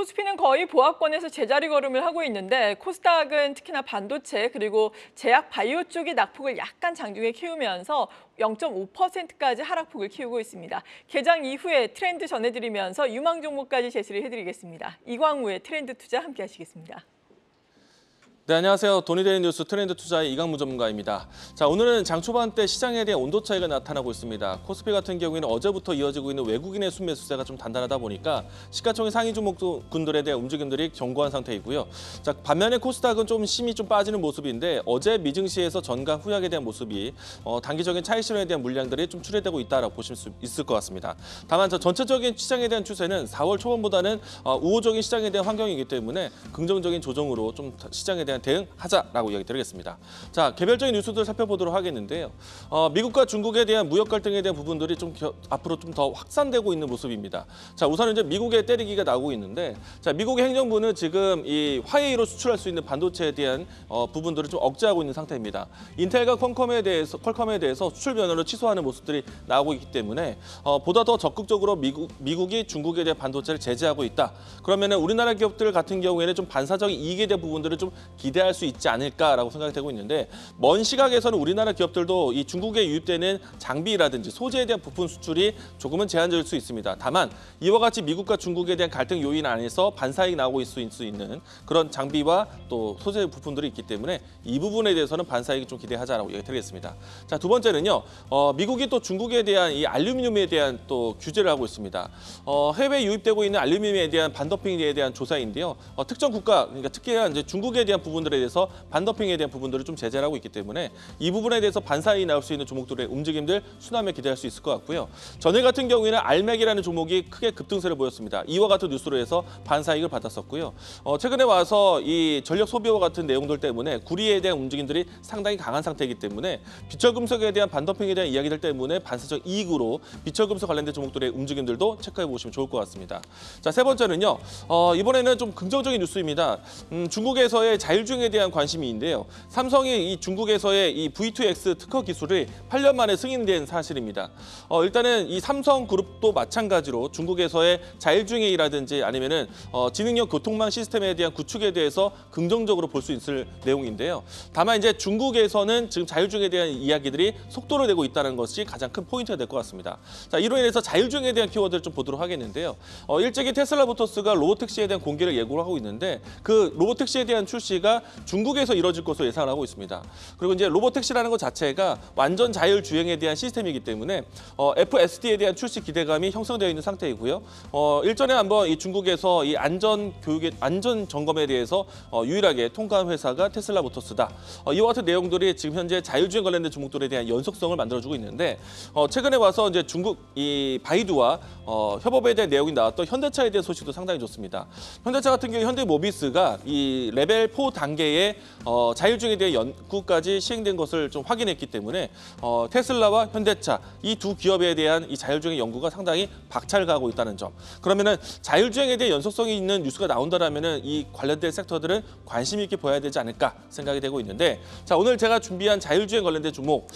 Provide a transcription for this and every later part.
코스피는 거의 보합권에서 제자리 걸음을 하고 있는데 코스닥은 특히나 반도체 그리고 제약 바이오 쪽이 낙폭을 약간 장중에 키우면서 0.5%까지 하락폭을 키우고 있습니다. 개장 이후에 트렌드 전해드리면서 유망 종목까지 제시를 해드리겠습니다. 이광우의 트렌드 투자 함께 하시겠습니다. 네, 안녕하세요. 돈이 되는 뉴스 트렌드 투자의 이강무 전문가입니다. 자, 오늘은 장 초반 때 시장에 대한 온도 차이가 나타나고 있습니다. 코스피 같은 경우에는 어제부터 이어지고 있는 외국인의 순매수세가 좀 단단하다 보니까 시가총액 상위 종목군들에 대한 움직임들이 견고한 상태이고요. 자, 반면에 코스닥은 좀 힘이 좀 빠지는 모습인데 어제 미증시에서 전강 후약에 대한 모습이 단기적인 차익 실현에 대한 물량들이 좀 출회되고 있다라고 보실 수 있을 것 같습니다. 다만 전체적인 시장에 대한 추세는 4월 초반보다는 우호적인 시장에 대한 환경이기 때문에 긍정적인 조정으로 좀 시장에 대한 대응하자라고 이야기 드리겠습니다. 자, 개별적인 뉴스들 살펴보도록 하겠는데요. 미국과 중국에 대한 무역 갈등에 대한 부분들이 좀 앞으로 좀 더 확산되고 있는 모습입니다. 자, 우선 이제 미국의 때리기가 나오고 있는데, 자, 미국의 행정부는 지금 이 화웨이로 수출할 수 있는 반도체에 대한 부분들을 좀 억제하고 있는 상태입니다. 인텔과 퀄컴에 대해서 수출 면허를 취소하는 모습들이 나오고 있기 때문에 보다 더 적극적으로 미국이 중국에 대한 반도체를 제재하고 있다. 그러면은 우리나라 기업들 같은 경우에는 좀 반사적인 이익에 대한 부분들을 좀 기대할 수 있지 않을까라고 생각이 되고 있는데, 먼 시각에서는 우리나라 기업들도 이 중국에 유입되는 장비라든지 소재에 대한 부품 수출이 조금은 제한될 수 있습니다. 다만 이와 같이 미국과 중국에 대한 갈등 요인 안에서 반사익이 나오고 있을 수 있는 그런 장비와 또 소재 부품들이 있기 때문에 이 부분에 대해서는 반사익이 좀 기대하자라고 얘기드리겠습니다. 자, 두 번째는요. 미국이 또 중국에 대한 이 알루미늄에 대한 또 규제를 하고 있습니다. 해외에 유입되고 있는 알루미늄에 대한 반도핑에 대한 조사인데요. 특정 국가, 그러니까 특히나 이제 중국에 대한 부분들에 대해서 반도핑에 대한 부분들을 좀 제재를 하고 있기 때문에 이 부분에 대해서 반사익이 나올 수 있는 종목들의 움직임들 순환에 기대할 수 있을 것 같고요. 전일 같은 경우에는 알맥이라는 종목이 크게 급등세를 보였습니다. 이와 같은 뉴스로 해서 반사익을 받았었고요. 최근에 와서 이 전력 소비와 같은 내용들 때문에 구리에 대한 움직임들이 상당히 강한 상태이기 때문에 비철금속에 대한 반도핑에 대한 이야기들 때문에 반사적 이익으로 비철금속 관련된 종목들의 움직임들도 체크해 보시면 좋을 것 같습니다. 자, 세 번째는요. 이번에는 좀 긍정적인 뉴스입니다. 중국에서의 자율주행에 대한 관심이 있는데요. 삼성이 이 중국에서의 이 V2X 특허 기술이 8년 만에 승인된 사실입니다. 일단은 이 삼성그룹도 마찬가지로 중국에서의 자율주행이라든지 아니면은 지능형 교통망 시스템에 대한 구축에 대해서 긍정적으로 볼 수 있을 내용인데요. 다만 이제 중국에서는 지금 자율주행에 대한 이야기들이 속도를 내고 있다는 것이 가장 큰 포인트가 될 것 같습니다. 자, 이로 인해서 자율주행에 대한 키워드를 좀 보도록 하겠는데요. 일찍이 테슬라 모터스가 로보택시에 대한 공개를 예고를 하고 있는데 그 로보택시에 대한 출시가 중국에서 이뤄질 것으로 예상을 하고 있습니다. 그리고 이제 로보택시라는 것 자체가 완전 자율주행에 대한 시스템이기 때문에 FSD에 대한 출시 기대감이 형성되어 있는 상태이고요. 일전에 한번 이 중국에서 이 안전 점검에 대해서 유일하게 통과한 회사가 테슬라 모터스다. 이와 같은 내용들이 지금 현재 자율주행 관련된 종목들에 대한 연속성을 만들어주고 있는데, 최근에 와서 이제 중국 이 바이두와 협업에 대한 내용이 나왔던 현대차에 대한 소식도 상당히 좋습니다. 현대차 같은 경우 현대모비스가 이 레벨 4 단계의 자율주행에 대한 연구까지 시행된 것을 좀 확인했기 때문에 테슬라와 현대차 이 두 기업에 대한 이 자율주행 연구가 상당히 박차를 가고 있다는 점. 그러면은 자율주행에 대한 연속성이 있는 뉴스가 나온다라면은 이 관련된 섹터들은 관심 있게 보여야 되지 않을까 생각이 되고 있는데, 자, 오늘 제가 준비한 자율주행 관련된 종목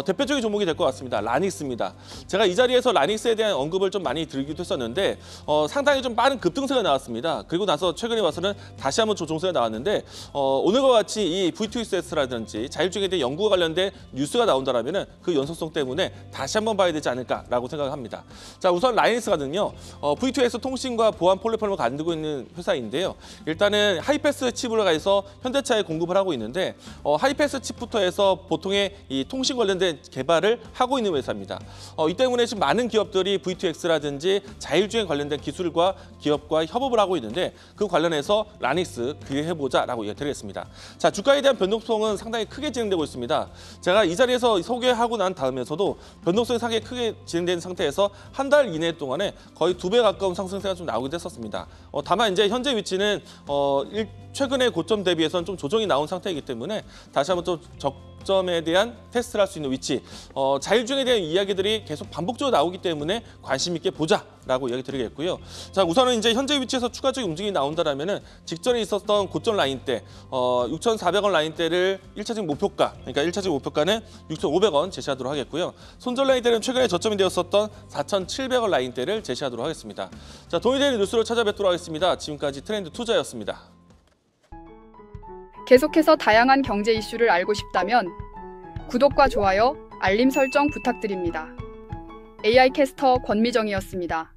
대표적인 종목이 될 것 같습니다. 라닉스입니다. 제가 이 자리에서 라닉스에 대한 언급을 좀 많이 드리기도 했었는데 상당히 좀 빠른 급등세가 나왔습니다. 그리고 나서 최근에 와서는 다시 한번 조정세가 나왔는데 오늘과 같이 이 V2X라든지 자율주행에 대한 연구와 관련된 뉴스가 나온다라면은 그 연속성 때문에 다시 한번 봐야 되지 않을까라고 생각합니다. 자, 우선 라닉스가는요. V2X 통신과 보안 플랫폼을 만들고 있는 회사인데요. 일단은 하이패스 칩을 해서 현대차에 공급을 하고 있는데 하이패스 칩부터 해서 보통의 이 통신 관련된 개발을 하고 있는 회사입니다. 이 때문에 지금 많은 기업들이 V2X라든지 자율주행 관련된 기술과 기업과 협업을 하고 있는데 그 관련해서 라닉스 기대해보자라고 얘기드리겠습니다. 자, 주가에 대한 변동성은 상당히 크게 진행되고 있습니다. 제가 이 자리에서 소개하고 난 다음에서도 변동성이 상당히 크게 진행된 상태에서 한 달 이내 동안에 거의 2배 가까운 상승세가 좀 나오기도 했었습니다. 다만 이제 현재 위치는 최근의 고점 대비해서는 좀 조정이 나온 상태이기 때문에 다시 한번 좀 적점에 대한 테스트를 할 수 있는 위치, 자율주행에 대한 이야기들이 계속 반복적으로 나오기 때문에 관심 있게 보자. 라고 이야기 드리겠고요. 자, 우선은 이제 현재 위치에서 추가적인 움직임이 나온다라면은 직전에 있었던 고점 라인대 6,400원 라인대를 1차적인 목표가, 그러니까 1차적인 목표가는 6,500원 제시하도록 하겠고요. 손절 라인대는 최근에 저점이 되었었던 4,700원 라인대를 제시하도록 하겠습니다. 자, 돈이데일리 뉴스로 찾아뵙도록 하겠습니다. 지금까지 트렌드 투자였습니다. 계속해서 다양한 경제 이슈를 알고 싶다면 구독과 좋아요, 알림 설정 부탁드립니다. AI 캐스터 권미정이었습니다.